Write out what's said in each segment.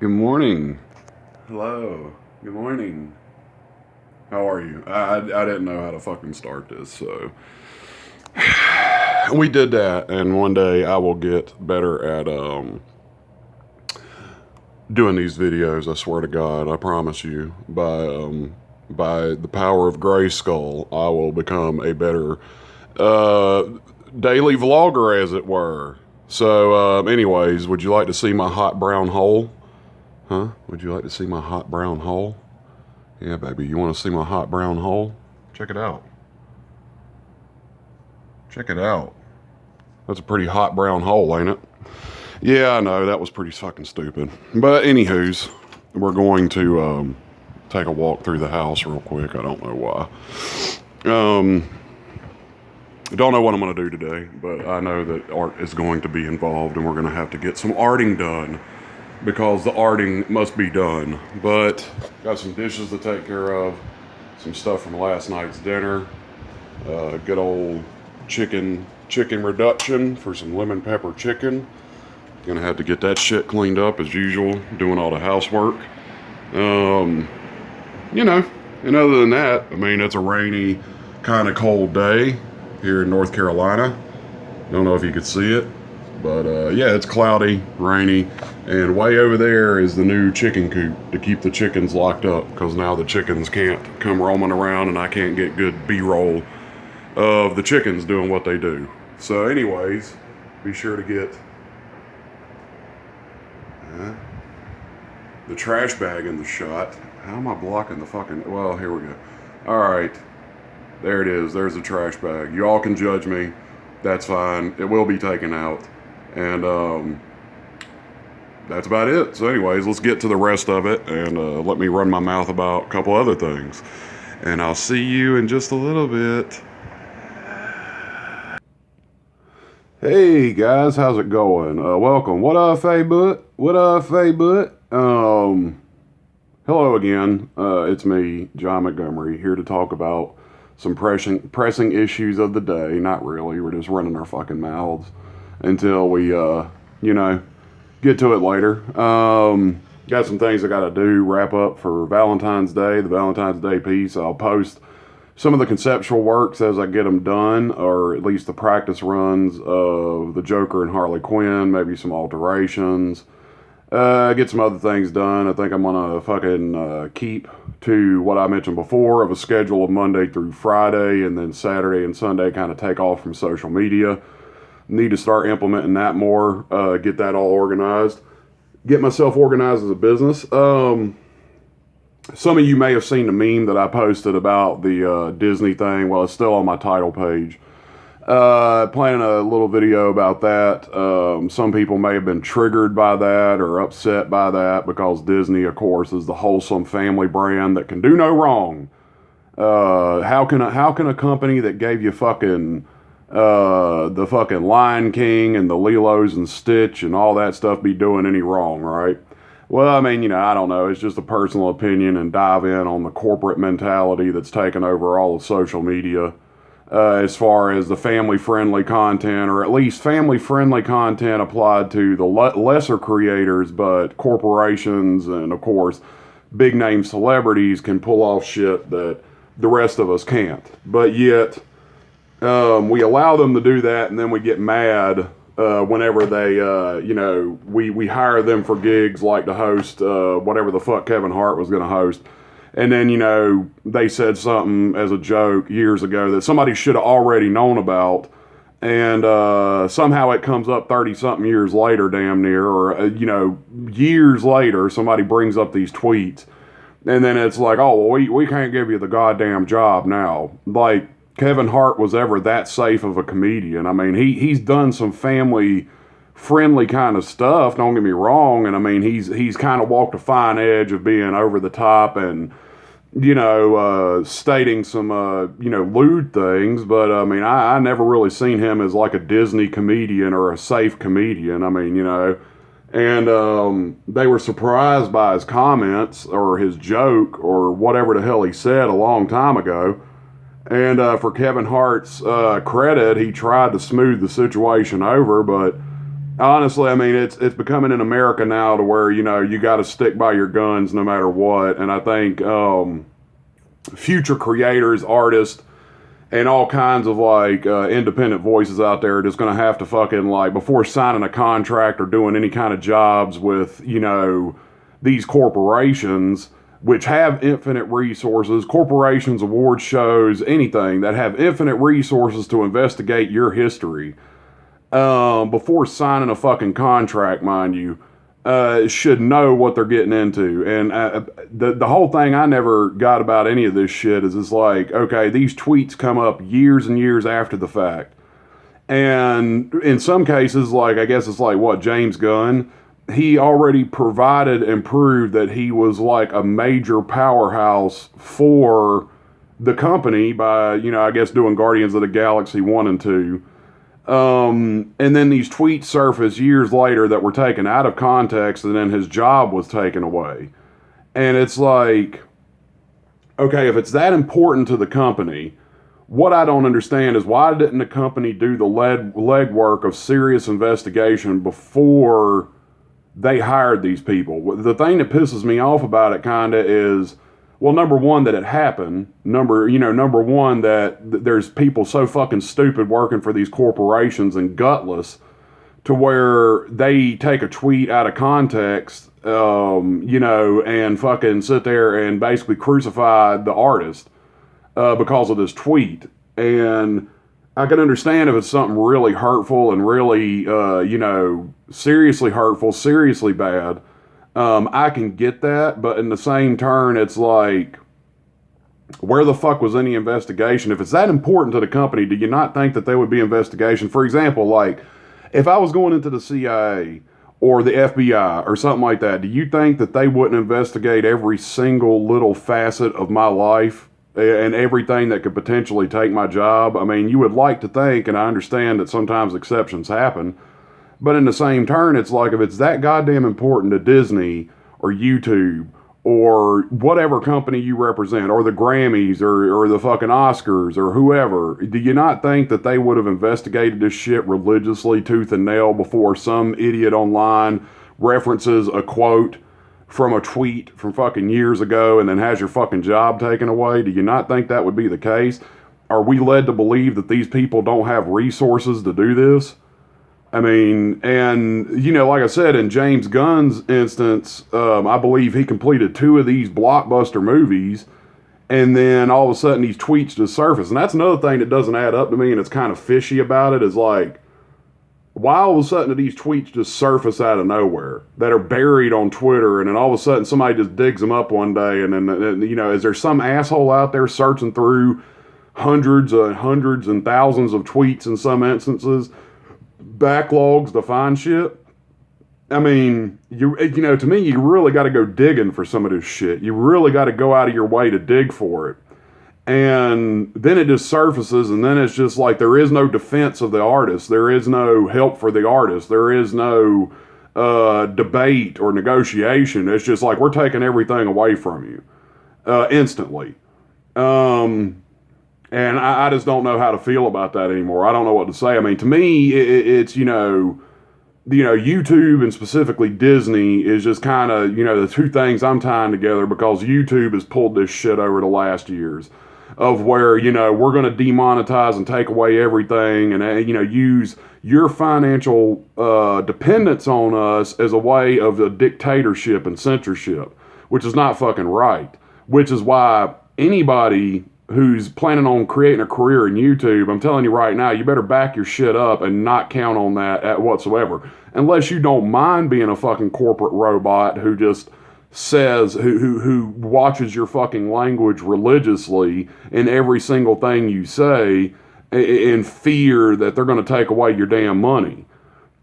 Good morning. Hello. Good morning. How are you? I didn't know how to fucking start this, so we did that, and one day I will get better at doing these videos. I swear to God, I promise you. By the power of Grayskull, I will become a better daily vlogger, as it were. So, anyways, would you like to see my hot brown hole? Huh? Would you like to see my hot brown hole? Yeah, baby, you want to see my hot brown hole? Check it out. Check it out. That's a pretty hot brown hole, ain't it? Yeah, I know, that was pretty fucking stupid. But anywho's, we're going to take a walk through the house real quick. I don't know why. Don't know what I'm going to do today, but I know that art is going to be involved, and we're going to have to get some arting done, because the arting must be done. But got some dishes to take care of, some stuff from last night's dinner, good old chicken reduction for some lemon pepper chicken. Gonna have to get that shit cleaned up as usual, doing all the housework. You know, and other than that, I mean, it's a rainy, kind of cold day here in North Carolina. Don't know if you could see it, but yeah, it's cloudy, rainy, and way over there is the new chicken coop to keep the chickens locked up, because now the chickens can't come roaming around and I can't get good B-roll of the chickens doing what they do. So anyways, be sure to get the trash bag in the shot. How am I blocking the fucking... Well, here we go. Alright. There it is. There's the trash bag. You all can judge me. That's fine. It will be taken out. And that's about it. So anyways, let's get to the rest of it, and let me run my mouth about a couple other things. And I'll see you in just a little bit. Hey guys, how's it going? Welcome. What up, Facebook? What up, Facebook? Hello again. It's me, John Montgomery, here to talk about some pressing issues of the day. Not really. We're just running our fucking mouths until we, get to it later. Got some things I got to do, wrap up for Valentine's Day, the Valentine's Day piece. I'll post some of the conceptual works as I get them done, or at least the practice runs of the Joker and Harley Quinn, maybe some alterations. Get some other things done. I think I'm gonna fucking keep to what I mentioned before of a schedule of Monday through Friday, and then Saturday and Sunday kind of take off from social media. Need to start implementing that more, get that all organized. Get myself organized as a business. Some of you may have seen the meme that I posted about the Disney thing. Well, it's still on my title page. Planning a little video about that. Some people may have been triggered by that or upset by that, because Disney, of course, is the wholesome family brand that can do no wrong. How can a company that gave you fucking the fucking Lion King and the Lilos and Stitch and all that stuff be doing any wrong, right? Well, I mean, I don't know. It's just a personal opinion, and dive in on the corporate mentality that's taken over all of social media. As far as the family-friendly content, or at least family-friendly content applied to the lesser creators, but corporations and, of course, big-name celebrities can pull off shit that the rest of us can't. But yet, we allow them to do that, and then we get mad whenever they, we hire them for gigs, like to host whatever the fuck Kevin Hart was going to host. And then, they said something as a joke years ago that somebody should have already known about. And somehow it comes up 30-something years later, damn near, or, years later, somebody brings up these tweets. And then it's like, oh, well, we can't give you the goddamn job now. Like, Kevin Hart was ever that safe of a comedian. I mean, he's done some family-friendly kind of stuff, don't get me wrong, and I mean, he's kind of walked a fine edge of being over the top and, stating some, lewd things, but I mean, I never really seen him as like a Disney comedian or a safe comedian. I mean, and they were surprised by his comments or his joke or whatever the hell he said a long time ago. And for Kevin Hart's credit, he tried to smooth the situation over, but Honestly, I mean, it's becoming in America now to where, you know, you got to stick by your guns no matter what. And I think future creators, artists, and all kinds of like independent voices out there are just going to have to fucking like, before signing a contract or doing any kind of jobs with, you know, these corporations, which have infinite resources, corporations, award shows, anything that have infinite resources to investigate your history, before signing a fucking contract, mind you, should know what they're getting into. And the whole thing I never got about any of this shit is it's like, okay, these tweets come up years and years after the fact. And in some cases, like, I guess it's like, what, James Gunn, he already provided and proved that he was like a major powerhouse for the company by, you know, I guess doing Guardians of the Galaxy 1 and 2. And then these tweets surface years later that were taken out of context, and then his job was taken away. And it's like, okay, if it's that important to the company, what I don't understand is why didn't the company do the legwork of serious investigation before they hired these people? The thing that pisses me off about it kinda is, well, number one, that it happened. Number one, that there's people so fucking stupid working for these corporations and gutless to where they take a tweet out of context, you know, and fucking sit there and basically crucify the artist because of this tweet. And I can understand if it's something really hurtful and really, you know, seriously hurtful, seriously bad. I can get that, but in the same turn, it's like, where the fuck was any investigation? If it's that important to the company, do you not think that there would be investigation? For example, like, if I was going into the CIA or the FBI or something like that, do you think that they wouldn't investigate every single little facet of my life and everything that could potentially take my job? I mean, you would like to think, and I understand that sometimes exceptions happen, but in the same turn, it's like, if it's that goddamn important to Disney or YouTube or whatever company you represent, or the Grammys or the fucking Oscars or whoever, do you not think that they would have investigated this shit religiously, tooth and nail, before some idiot online references a quote from a tweet from fucking years ago and then has your fucking job taken away? Do you not think that would be the case? Are we led to believe that these people don't have resources to do this? I mean, and, you know, like I said, in James Gunn's instance, I believe he completed 2 of these blockbuster movies, and then all of a sudden these tweets just surface. And that's another thing that doesn't add up to me, and it's kind of fishy about it, is like, why all of a sudden do these tweets just surface out of nowhere that are buried on Twitter, and then all of a sudden somebody just digs them up one day, and then, you know, is there some asshole out there searching through hundreds and thousands of tweets in some instances, backlogs to find shit? I mean, you know, to me, you really got to go digging for some of this shit. You really got to go out of your way to dig for it. And then it just surfaces, and then it's just like, there is no defense of the artist. There is no help for the artist. There is no debate or negotiation. It's just like, we're taking everything away from you instantly. And I just don't know how to feel about that anymore. I don't know what to say. I mean, to me, it's, you know, YouTube and specifically Disney is just kind of, you know, the two things I'm tying together, because YouTube has pulled this shit over the last years of where, you know, we're going to demonetize and take away everything and, you know, use your financial dependence on us as a way of a dictatorship and censorship, which is not fucking right. Which is why anybody who's planning on creating a career in YouTube, I'm telling you right now, you better back your shit up and not count on that whatsoever. Unless you don't mind being a fucking corporate robot who just says, who watches your fucking language religiously in every single thing you say in fear that they're going to take away your damn money.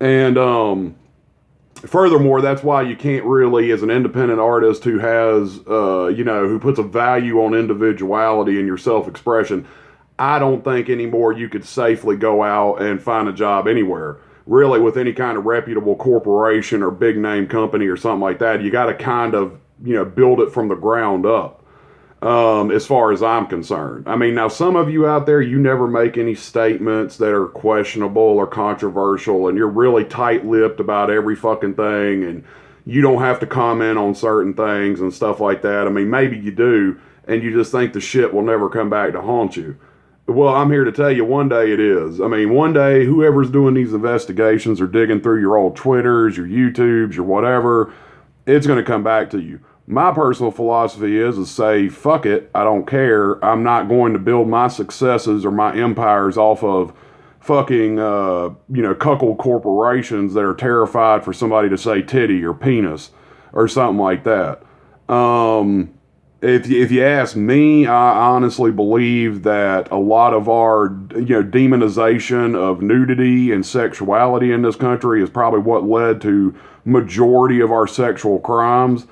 And furthermore, that's why you can't really, as an independent artist who has, you know, who puts a value on individuality and your self-expression, I don't think anymore you could safely go out and find a job anywhere. Really, with any kind of reputable corporation or big name company or something like that, you got to kind of, you know, build it from the ground up. as far as I'm concerned. I mean, now some of you out there, you never make any statements that are questionable or controversial, and you're really tight-lipped about every fucking thing, and you don't have to comment on certain things and stuff like that. I mean, maybe you do, and you just think the shit will never come back to haunt you. Well, I'm here to tell you one day it is. I mean, one day, whoever's doing these investigations or digging through your old Twitters, your YouTubes, your whatever, it's going to come back to you. My personal philosophy is say, fuck it, I don't care. I'm not going to build my successes or my empires off of fucking, cuckold corporations that are terrified for somebody to say titty or penis or something like that. If you ask me, I honestly believe that a lot of our, demonization of nudity and sexuality in this country is probably what led to majority of our sexual crimes.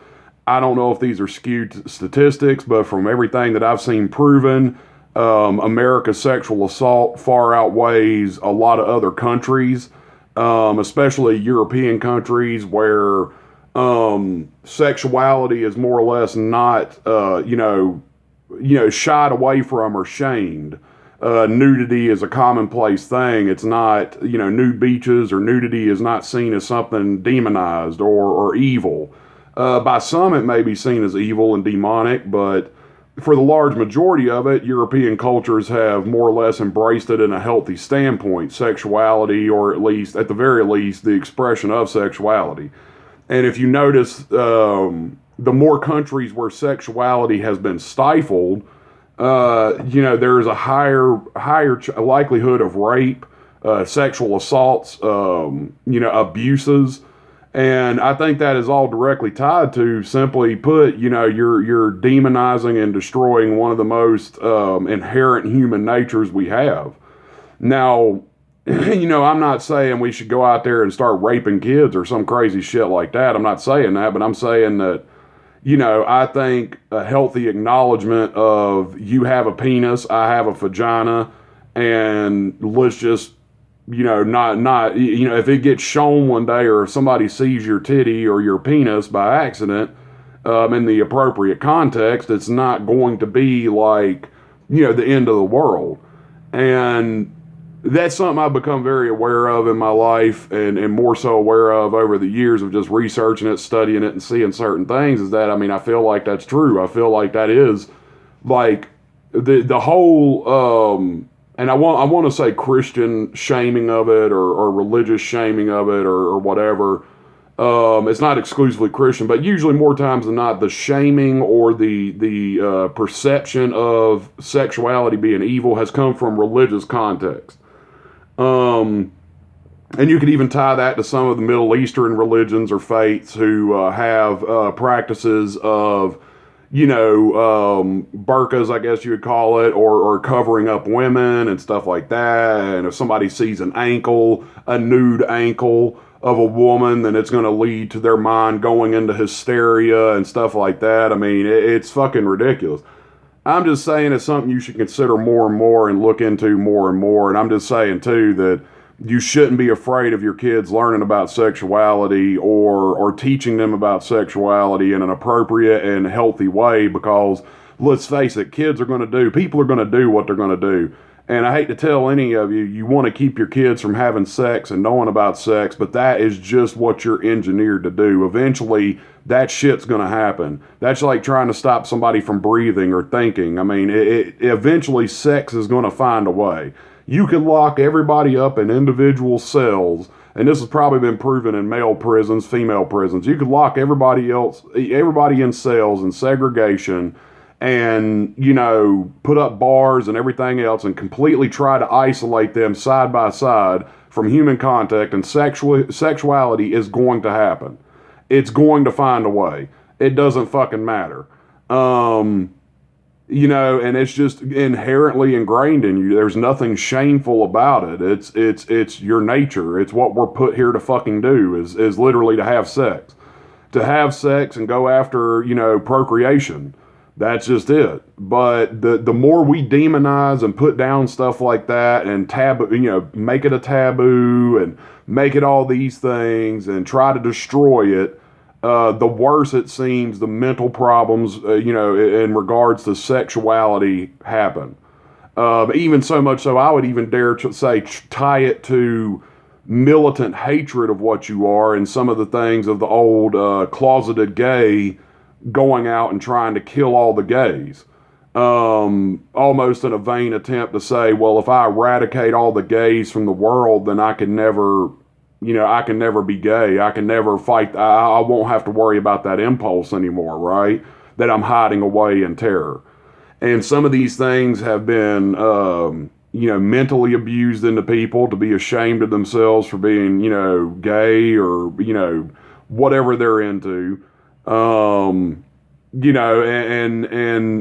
I don't know if these are skewed statistics, but from everything that I've seen proven, America's sexual assault far outweighs a lot of other countries, especially European countries where sexuality is more or less not, shied away from or shamed. Nudity is a commonplace thing. It's not, nude beaches or nudity is not seen as something demonized or evil. By some, it may be seen as evil and demonic, but for the large majority of it, European cultures have more or less embraced it in a healthy standpoint, sexuality, or at the very least, the expression of sexuality. And if you notice, the more countries where sexuality has been stifled, there's a higher likelihood of rape, sexual assaults, abuses. And I think that is all directly tied to, simply put, you're demonizing and destroying one of the most inherent human natures we have. Now, I'm not saying we should go out there and start raping kids or some crazy shit like that. I'm not saying that, but I'm saying that, I think a healthy acknowledgement of you have a penis, I have a vagina, and let's just, if it gets shown one day or if somebody sees your titty or your penis by accident, in the appropriate context, it's not going to be like, the end of the world. And that's something I've become very aware of in my life, and more so aware of over the years of just researching it, studying it, and seeing certain things, is that, I feel like that's true. I feel like that is like the whole, and I want to say Christian shaming of it or religious shaming of it or whatever. It's not exclusively Christian, but usually more times than not, the shaming or the perception of sexuality being evil has come from religious context. And you could even tie that to some of the Middle Eastern religions or faiths who have practices of, burqas, I guess you would call it, or covering up women and stuff like that. And if somebody sees a nude ankle of a woman, then it's going to lead to their mind going into hysteria and stuff like that. It's fucking ridiculous. I'm just saying it's something you should consider more and more and look into more and more. And I'm just saying, too, that you shouldn't be afraid of your kids learning about sexuality or teaching them about sexuality in an appropriate and healthy way, because let's face it, people are going to do what they're going to do. And I hate to tell any of you, you want to keep your kids from having sex and knowing about sex, but that is just what you're engineered to do. Eventually, that shit's going to happen. That's like trying to stop somebody from breathing or thinking. Eventually sex is going to find a way. You can lock everybody up in individual cells, and this has probably been proven in male prisons, female prisons. You could lock everybody in cells and segregation, and, put up bars and everything else and completely try to isolate them side by side from human contact, and sexuality is going to happen. It's going to find a way. It doesn't fucking matter. And it's just inherently ingrained in you. There's nothing shameful about it. It's your nature. It's what we're put here to fucking do, is literally to have sex. To have sex and go after, procreation. That's just it. But the more we demonize and put down stuff like that and taboo, make it a taboo and make it all these things and try to destroy it, the worse it seems the mental problems, in regards to sexuality happen. Even so much so, I would even dare to say tie it to militant hatred of what you are and some of the things of the old closeted gay going out and trying to kill all the gays. Almost in a vain attempt to say, well, if I eradicate all the gays from the world, then I can never, I can never be gay. I can never fight. I won't have to worry about that impulse anymore, right? That I'm hiding away in terror. And some of these things have been, mentally abused into people to be ashamed of themselves for being, gay or, whatever they're into. And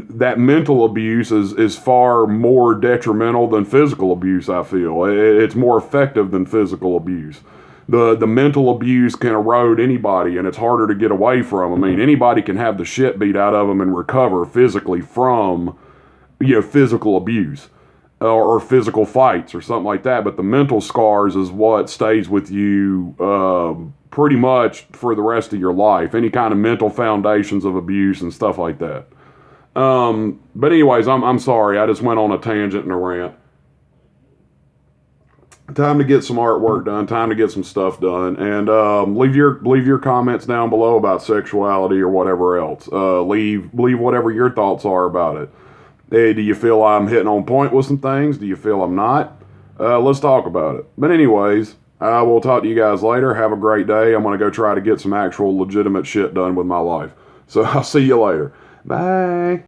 that mental abuse is far more detrimental than physical abuse, I feel. It's more effective than physical abuse. The mental abuse can erode anybody, and it's harder to get away from. I mean, anybody can have the shit beat out of them and recover physically from, physical abuse or physical fights or something like that. But the mental scars is what stays with you pretty much for the rest of your life. Any kind of mental foundations of abuse and stuff like that. But anyways, I'm sorry. I just went on a tangent and a rant. Time to get some artwork done. Time to get some stuff done. And leave your comments down below about sexuality or whatever else. Leave whatever your thoughts are about it. Hey, do you feel I'm hitting on point with some things? Do you feel I'm not? Let's talk about it. But anyways, I will talk to you guys later. Have a great day. I'm going to go try to get some actual legitimate shit done with my life. So I'll see you later. Bye.